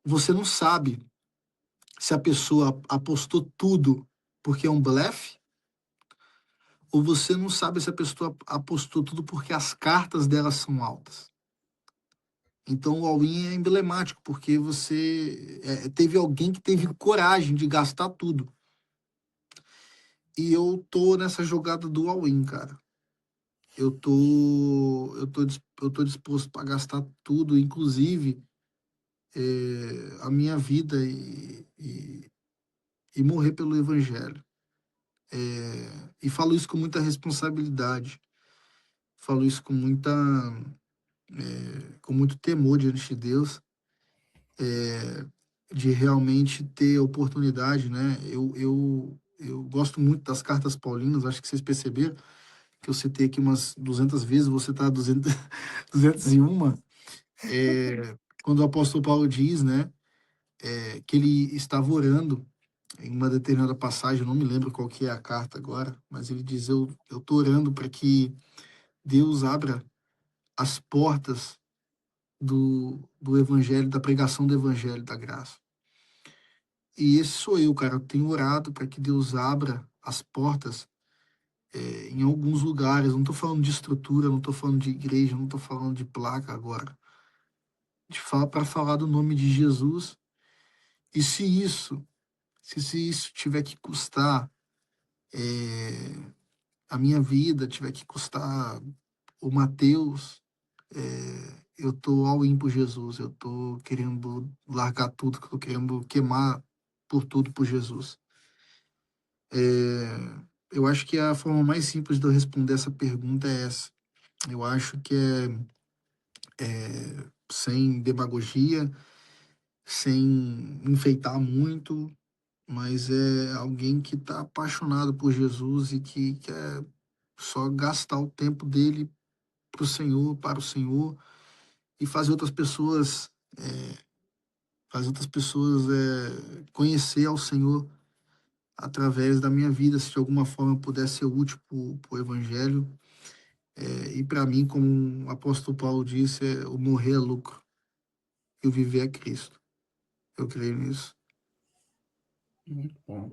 você não sabe se a pessoa apostou tudo porque é um blefe, ou você não sabe se a pessoa apostou tudo porque as cartas dela são altas. Então o all-in é emblemático, porque teve alguém que teve coragem de gastar tudo. E eu tô nessa jogada do all-in, cara. Eu tô disposto para gastar tudo, inclusive a minha vida e morrer pelo evangelho. E falo isso com muita responsabilidade. Falo isso com muito temor diante de Deus, de realmente ter oportunidade, né? Eu gosto muito das cartas paulinas, acho que vocês perceberam que eu citei aqui umas 200 vezes, você tá 200, 201, quando o apóstolo Paulo diz, né, que ele estava orando em uma determinada passagem, eu não me lembro qual que é a carta agora, mas ele diz, eu tô orando para que Deus abra as portas do evangelho, da pregação do evangelho da graça. E esse sou eu, cara. Eu tenho orado para que Deus abra as portas em alguns lugares. Não estou falando de estrutura, não estou falando de igreja, não estou falando de placa agora. Para falar do nome de Jesus. E se isso tiver que custar a minha vida, tiver que custar o Mateus, eu tô all in por Jesus. Eu tô querendo largar tudo, que eu tô querendo queimar por tudo por Jesus. Eu acho que a forma mais simples de eu responder essa pergunta é essa. Eu acho que sem demagogia, sem enfeitar muito, mas é alguém que está apaixonado por Jesus e que quer só gastar o tempo dele para o Senhor, e fazer outras pessoas conhecer ao Senhor através da minha vida, se de alguma forma eu puder ser útil para o Evangelho. E para mim, como o apóstolo Paulo disse, o morrer é lucro e o viver é Cristo. Eu creio nisso. Muito bom.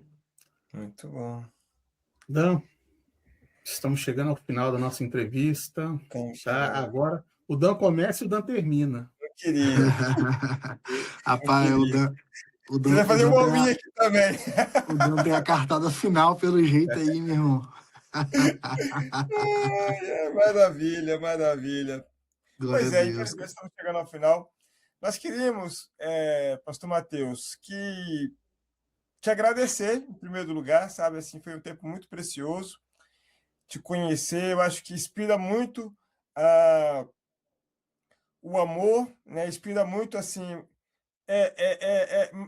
Muito bom. Dan, estamos chegando ao final da nossa entrevista. Tá? Agora, o Dan começa e o Dan termina. Eu queria. Rapaz, Você vai fazer um hominho aqui também. o Dan tem a cartada final pelo jeito aí, meu irmão. Maravilha, maravilha. Glória Pois a é, Deus. infelizmente estamos chegando ao final. Nós queríamos, Pastor Mateus, te agradecer, em primeiro lugar, sabe? Assim, foi um tempo muito precioso te conhecer. Eu acho que inspira muito o amor, né? Inspira muito, assim,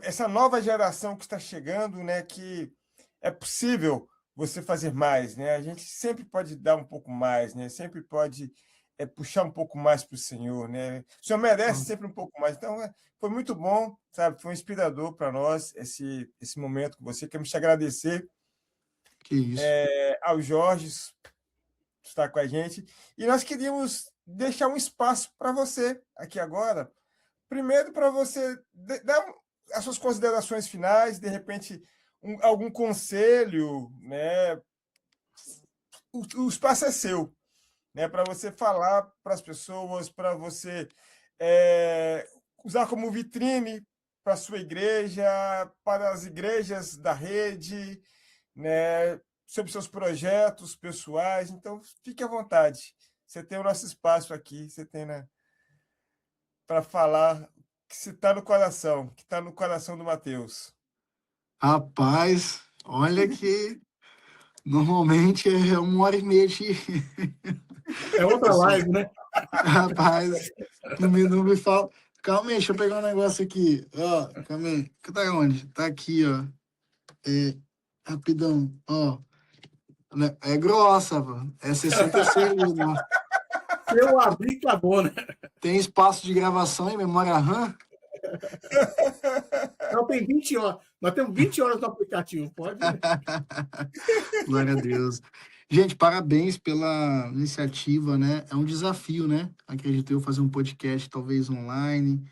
essa nova geração que está chegando, né? Que é possível você fazer mais, né? A gente sempre pode dar um pouco mais, né? Sempre pode puxar um pouco mais para o Senhor, né? O Senhor merece sempre um pouco mais. Então, foi muito bom, sabe? Foi inspirador para nós esse momento com você. Queremos te agradecer. Que isso. Ao Jorge estar com a gente. E nós queríamos deixar um espaço para você aqui agora. Primeiro, para você dar as suas considerações finais, de repente, algum conselho, né? O espaço é seu, né? Para você falar para as pessoas, para você usar como vitrine para a sua igreja, para as igrejas da rede, né? Sobre seus projetos pessoais. Então, fique à vontade. Você tem o nosso espaço aqui, você tem, né, para falar que se está no coração, que está no coração do Mateus. Rapaz, olha que normalmente é 1h30 É outra live, né? Rapaz, não me fala. Calma aí, deixa eu pegar um negócio aqui. Ó, calma aí. Tá onde? Tá aqui, ó. Rapidão, ó. É grossa, pô. É 60 segundos. Ó. Se eu abrir, acabou, né? Tem espaço de gravação em memória RAM? Não, tem 20 horas. Nós temos 20 horas no aplicativo, pode? Glória a Deus. Gente, parabéns pela iniciativa, né? É um desafio, né? Acredito eu fazer um podcast, talvez online.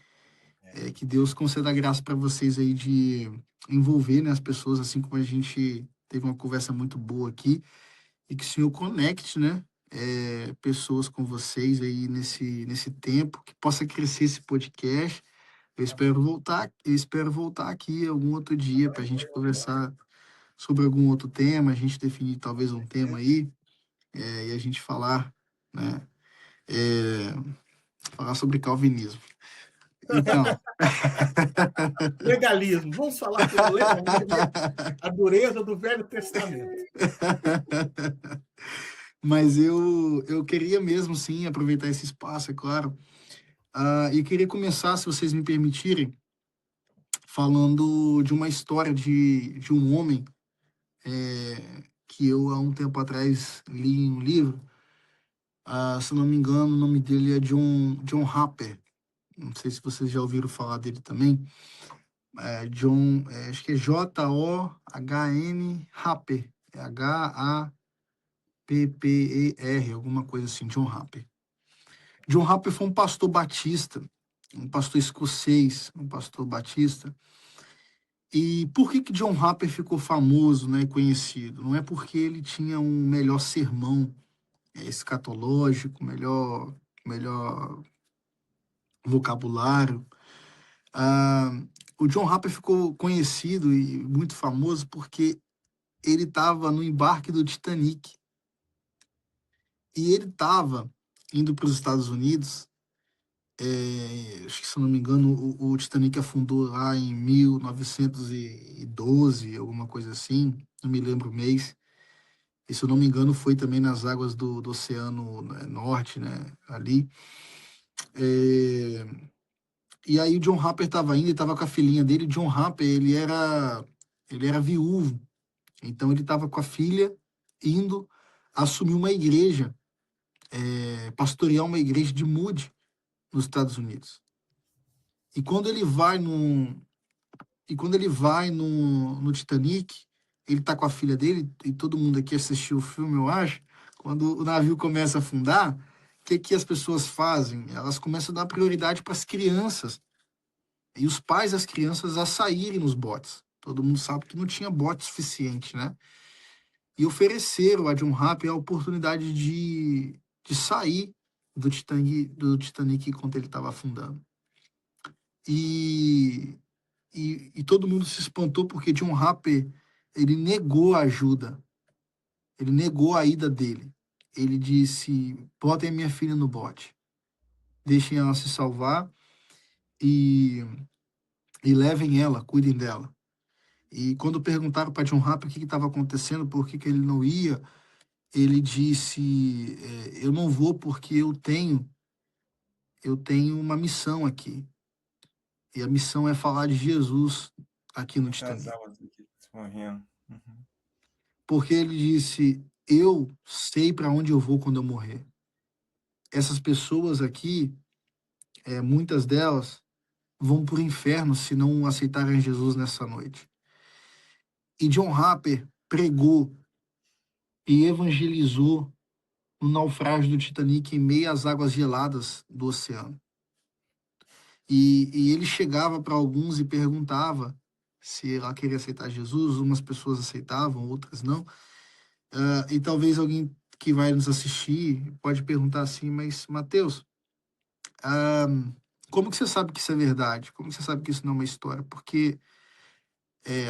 Que Deus conceda graça para vocês aí de envolver, né, as pessoas, assim como a gente teve uma conversa muito boa aqui. E que o Senhor conecte, né? Pessoas com vocês aí nesse tempo, que possa crescer esse podcast. Eu espero voltar aqui algum outro dia para a gente conversar sobre algum outro tema, a gente definir talvez um tema aí, e a gente falar, né? Falar sobre calvinismo. Então. Legalismo. Vamos falar sobre o legalismo, a dureza do Velho Testamento. Mas eu queria mesmo, sim, aproveitar esse espaço, é claro. E queria começar, se vocês me permitirem, falando de uma história de um homem que eu, há um tempo atrás, li em um livro. Se não me engano, o nome dele é John Harper. Não sei se vocês já ouviram falar dele também. Acho que é John Harper. É Happer, alguma coisa assim, John Harper. John Harper foi um pastor batista, um pastor escocês, um pastor batista. E por que John Harper ficou famoso, né, e conhecido? Não é porque ele tinha um melhor sermão escatológico, melhor vocabulário. O John Harper ficou conhecido e muito famoso porque ele estava no embarque do Titanic. E ele estava indo para os Estados Unidos. Acho que, se não me engano, o Titanic afundou lá em 1912, alguma coisa assim, não me lembro o mês. E, se eu não me engano, foi também nas águas do Oceano, né, Norte, né, ali. E aí o John Harper estava indo, ele estava com a filhinha dele. John Harper, ele era viúvo, então ele estava com a filha indo assumir uma igreja, pastorear uma igreja de Moody, nos Estados Unidos. E quando ele vai no Titanic, ele tá com a filha dele, e todo mundo aqui assistiu o filme, eu acho. Quando o navio começa a afundar, o que as pessoas fazem? Elas começam a dar prioridade para as crianças. e os pais das crianças a saírem nos botes. Todo mundo sabe que não tinha bote suficiente, né? E ofereceram a John Rapp a oportunidade de sair do Titanic enquanto ele estava afundando. E, e todo mundo se espantou porque John Rapp, ele negou a ajuda, ele negou a ida dele. Ele disse: botem a minha filha no bote, deixem ela se salvar e, e levem ela, cuidem dela. E quando perguntaram para John Rapp o que estava acontecendo, por que ele não ia, ele disse: eu não vou porque eu tenho uma missão aqui. E a missão é falar de Jesus aqui no Essas Titanic. almas aqui morrendo. Uhum. Porque ele disse: eu sei para onde eu vou quando eu morrer. Essas pessoas aqui, muitas delas, vão para o inferno se não aceitarem Jesus nessa noite. E John Harper pregou e evangelizou no naufrágio do Titanic em meio às águas geladas do oceano. E ele chegava para alguns e perguntava se ela queria aceitar Jesus. Umas pessoas aceitavam, outras não. E talvez alguém que vai nos assistir pode perguntar assim: mas Mateus, ah, como que você sabe que isso é verdade? Como que você sabe que isso não é uma história? Porque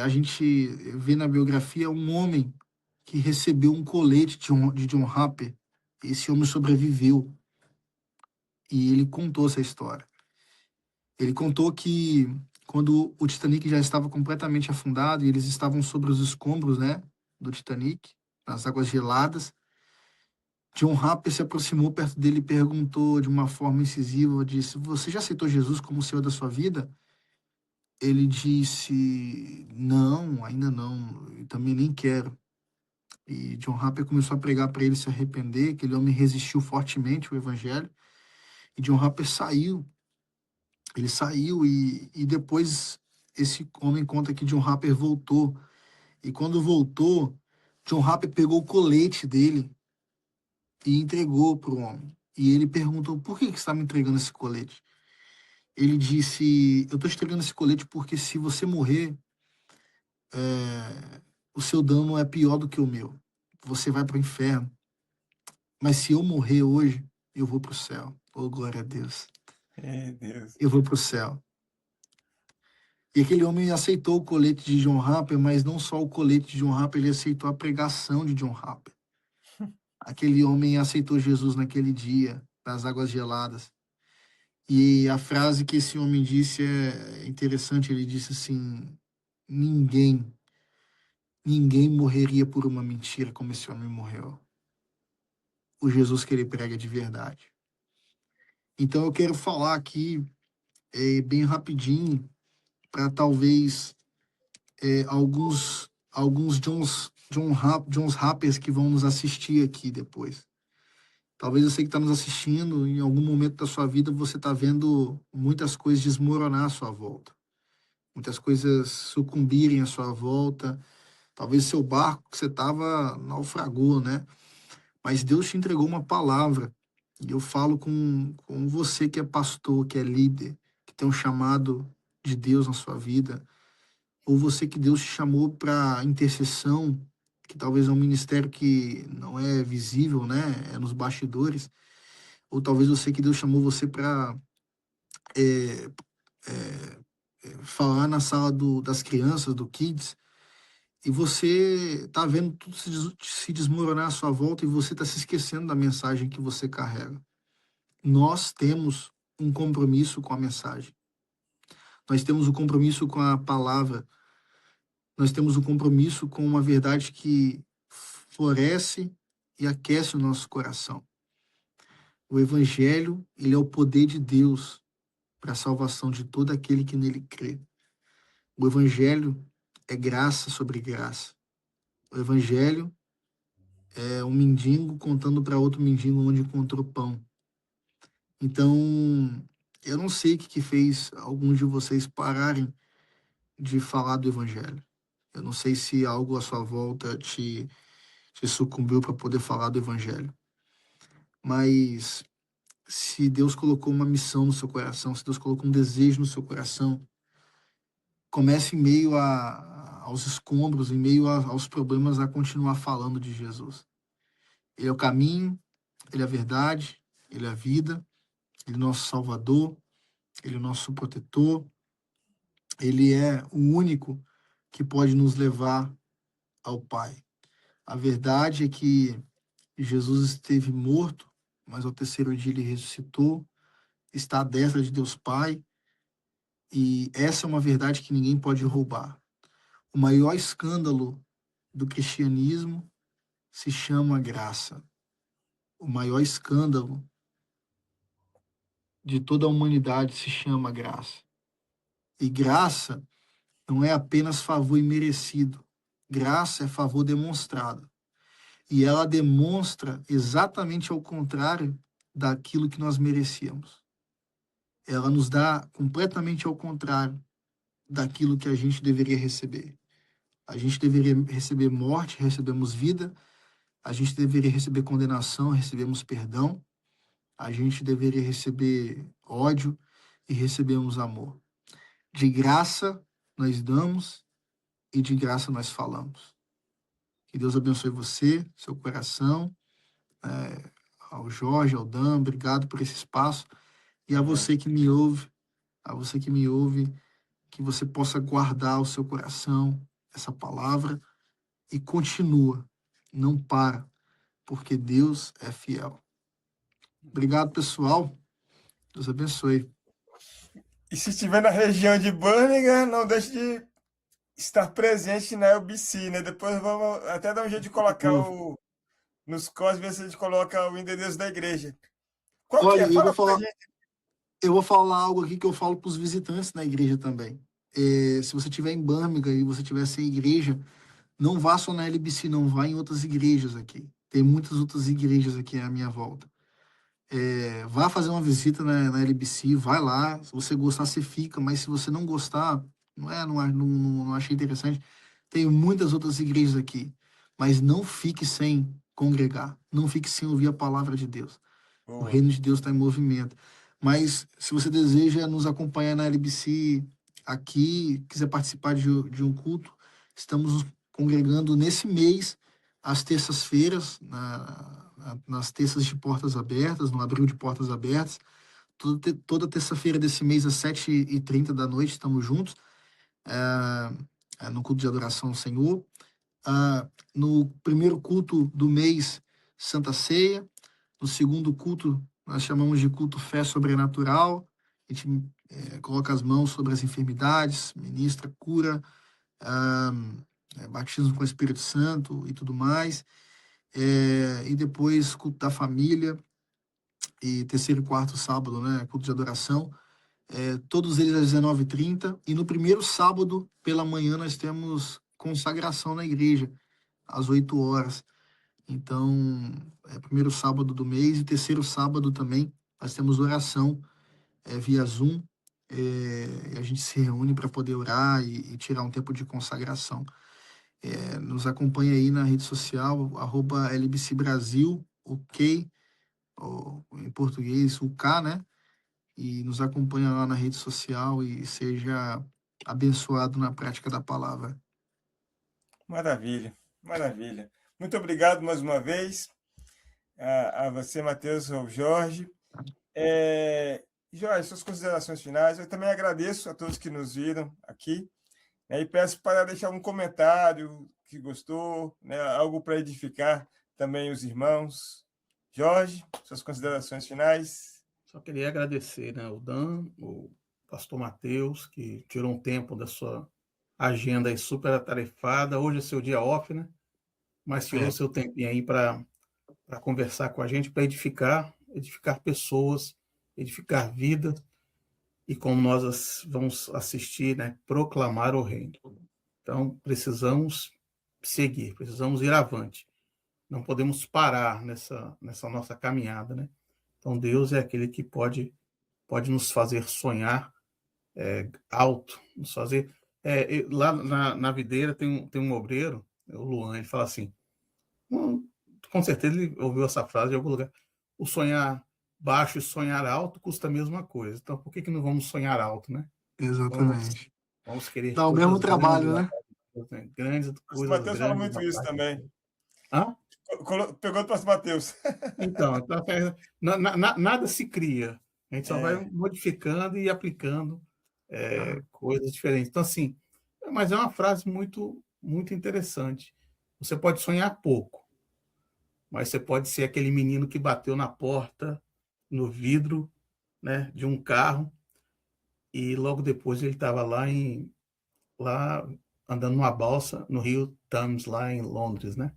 a gente vê na biografia um homem que recebeu um colete de John Harper. Esse homem sobreviveu e ele contou essa história. Ele contou que quando o Titanic já estava completamente afundado e eles estavam sobre os escombros, né, do Titanic, nas águas geladas, John Harper se aproximou perto dele e perguntou de uma forma incisiva, disse: você já aceitou Jesus como o Senhor da sua vida? Ele disse: não, ainda não, eu também nem quero. E John Harper começou a pregar para ele se arrepender. Aquele homem resistiu fortemente ao evangelho. E John Harper saiu. Ele saiu e depois esse homem conta que John Harper voltou. E quando voltou, John Harper pegou o colete dele e entregou para o homem. E ele perguntou: por que você está me entregando esse colete? Ele disse: eu estou te entregando esse colete porque se você morrer, o seu dano é pior do que o meu. Você vai para o inferno. Mas se eu morrer hoje, eu vou para o céu. Oh, glória a Deus. Deus. Eu vou para o céu. E aquele homem aceitou o colete de John Harper, mas não só o colete de John Harper, ele aceitou a pregação de John Harper. Aquele homem aceitou Jesus naquele dia, nas águas geladas. E a frase que esse homem disse é interessante. Ele disse assim: ninguém, ninguém morreria por uma mentira como esse homem morreu. O Jesus que ele prega é de verdade. Então eu quero falar aqui bem rapidinho para talvez alguns Johns Rappers que vão nos assistir aqui depois. Talvez você que está nos assistindo, em algum momento da sua vida, você está vendo muitas coisas desmoronar à sua volta. Muitas coisas sucumbirem à sua volta. Talvez seu barco que você estava naufragou, né? Mas Deus te entregou uma palavra. E eu falo com você que é pastor, que é líder, que tem um chamado de Deus na sua vida, ou você que Deus te chamou para intercessão, que talvez é um ministério que não é visível, né? É nos bastidores. Ou talvez você que Deus chamou você para falar na sala das crianças, do Kids, e você tá vendo tudo se desmoronar à sua volta e você tá se esquecendo da mensagem que você carrega. Nós temos um compromisso com a mensagem. Nós temos um compromisso com a palavra. Nós temos um compromisso com uma verdade que floresce e aquece o nosso coração. O evangelho, ele é o poder de Deus para a salvação de todo aquele que nele crê. O evangelho é graça sobre graça. O evangelho é um mendigo contando para outro mendigo onde encontrou pão. Então, eu não sei o que fez alguns de vocês pararem de falar do evangelho. Eu não sei se algo à sua volta te sucumbiu para poder falar do evangelho. Mas se Deus colocou uma missão no seu coração, se Deus colocou um desejo no seu coração, comece em meio aos escombros, em meio aos problemas, a continuar falando de Jesus. Ele é o caminho, ele é a verdade, ele é a vida, ele é o nosso Salvador, ele é o nosso protetor, ele é o único que pode nos levar ao Pai. A verdade é que Jesus esteve morto, mas ao terceiro dia ele ressuscitou, está à destra de Deus Pai, e essa é uma verdade que ninguém pode roubar. O maior escândalo do cristianismo se chama graça. O maior escândalo de toda a humanidade se chama graça. E graça não é apenas favor imerecido. Graça é favor demonstrado. E ela demonstra exatamente ao contrário daquilo que nós merecíamos. Ela nos dá completamente ao contrário daquilo que a gente deveria receber. A gente deveria receber morte, recebemos vida. A gente deveria receber condenação, recebemos perdão. A gente deveria receber ódio e recebemos amor. De graça nós damos e de graça nós falamos. Que Deus abençoe você, seu coração, ao Jorge, ao Dan, obrigado por esse espaço. E a você que me ouve, que você possa guardar o seu coração, essa palavra, e continua, não para, porque Deus é fiel. Obrigado, pessoal. Deus abençoe. E se estiver na região de Birmingham, não deixe de estar presente na LBC, né? Depois vamos até dar um jeito de colocar nos códigos, ver se a gente coloca o endereço da igreja. Qual que Olha, é? Fala pra gente. eu vou falar algo aqui que eu falo para os visitantes na igreja também. Se você estiver em Birmingham e você estiver sem igreja, não vá só na LBC, não vá em outras igrejas aqui. Tem muitas outras igrejas aqui à minha volta. Vá fazer uma visita na LBC, vai lá. Se você gostar, você fica, mas se você não gostar, não achei interessante, tem muitas outras igrejas aqui. Mas não fique sem congregar, não fique sem ouvir a palavra de Deus. O Boa. reino de Deus está em movimento. Mas se você deseja nos acompanhar na LBC aqui, quiser participar de um culto, estamos nos congregando nesse mês, às terças-feiras, nas terças de portas abertas, no abril de portas abertas. Toda terça-feira desse mês, às 7h30 da noite, estamos juntos, no culto de adoração ao Senhor. No primeiro culto do mês, Santa Ceia. No segundo culto, nós chamamos de culto fé sobrenatural. A gente coloca as mãos sobre as enfermidades, ministra cura, batismo com o Espírito Santo e tudo mais. E depois culto da família. E terceiro e quarto sábado, né, culto de adoração. Todos eles às 19h30. E no primeiro sábado, pela manhã, nós temos consagração na igreja, às 8h. Então, primeiro sábado do mês e terceiro sábado também, nós temos oração via Zoom. A gente se reúne para poder orar e tirar um tempo de consagração. Nos acompanha aí na rede social, @LBC Brasil, ok, ou, em português, o K, né? E nos acompanha lá na rede social e seja abençoado na prática da palavra. Maravilha, maravilha. Muito obrigado mais uma vez a você, Matheus, ao Jorge. Jorge, suas considerações finais. Eu também agradeço a todos que nos viram aqui, né, e peço para deixar um comentário que gostou, né, algo para edificar também os irmãos. Jorge, suas considerações finais. Só queria agradecer, né, o Dan, o pastor Matheus, que tirou um tempo da sua agenda aí super atarefada. Hoje é seu dia off, né? Mas tirou seu tempinho aí para conversar com a gente, para edificar pessoas, edificar vida, e como nós vamos assistir, né, proclamar o reino. Então, precisamos seguir, precisamos ir avante. Não podemos parar nessa nossa caminhada, né? Então, Deus é aquele que pode nos fazer sonhar alto, nos fazer... lá na videira tem um obreiro, o Luan, ele fala assim, com certeza ele ouviu essa frase em algum lugar, o sonhar baixo e sonhar alto custa a mesma coisa. Então, por que não vamos sonhar alto, né? Exatamente. Vamos querer Dá o mesmo coisas trabalho, grandes, né? grandes O pastor coisas Mateus fala grandes muito da isso parte de também. Deus. Hã? Pegou do pastor Mateus. Então, nada se cria. A gente só vai modificando e aplicando coisas diferentes. Então, assim, mas é uma frase muito, muito interessante. Você pode sonhar pouco, mas você pode ser aquele menino que bateu na porta, no vidro, né, de um carro, e logo depois ele estava lá andando numa balsa no Rio Thames, lá em Londres, né?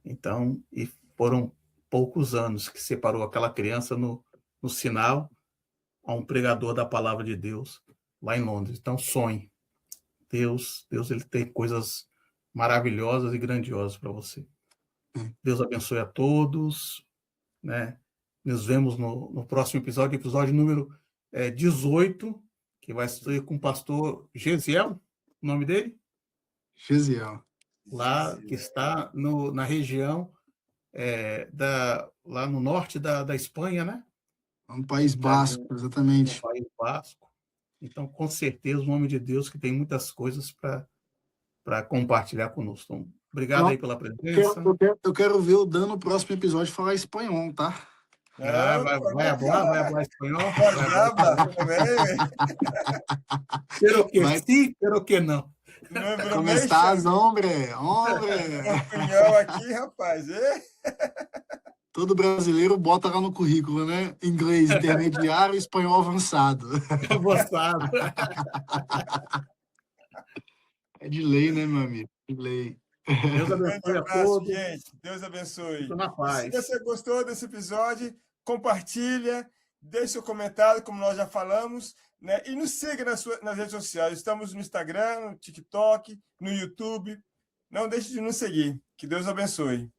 Então, e foram poucos anos que separou aquela criança no sinal a um pregador da palavra de Deus lá em Londres. Então, sonhe. Deus ele tem coisas maravilhosas e grandiosas para você. Deus abençoe a todos, né? Nos vemos no próximo episódio número 18, que vai ser com o pastor Gesiel, o nome dele? Gesiel. Lá que está na região lá no norte da Espanha, né? No País Basco, No exatamente. País Basco. Então, com certeza, o homem de Deus que tem muitas coisas para compartilhar conosco. Então, obrigado aí pela presença. Eu quero ver o Dan no próximo episódio falar espanhol, tá? Vai falar espanhol? Vai hablar também. Pero que sim, pero que não. Como estás, hombre? Espanhol aqui, rapaz. Todo brasileiro bota lá no currículo, né? Inglês intermediário e espanhol avançado. Avançado. É de lei, né, meu amigo? De lei. Deus abençoe a todos. Gente. Deus abençoe. Fico na paz. Se você gostou desse episódio, compartilha, deixe seu comentário, como nós já falamos, né? E nos siga nas redes sociais. Estamos no Instagram, no TikTok, no YouTube. Não deixe de nos seguir. Que Deus abençoe.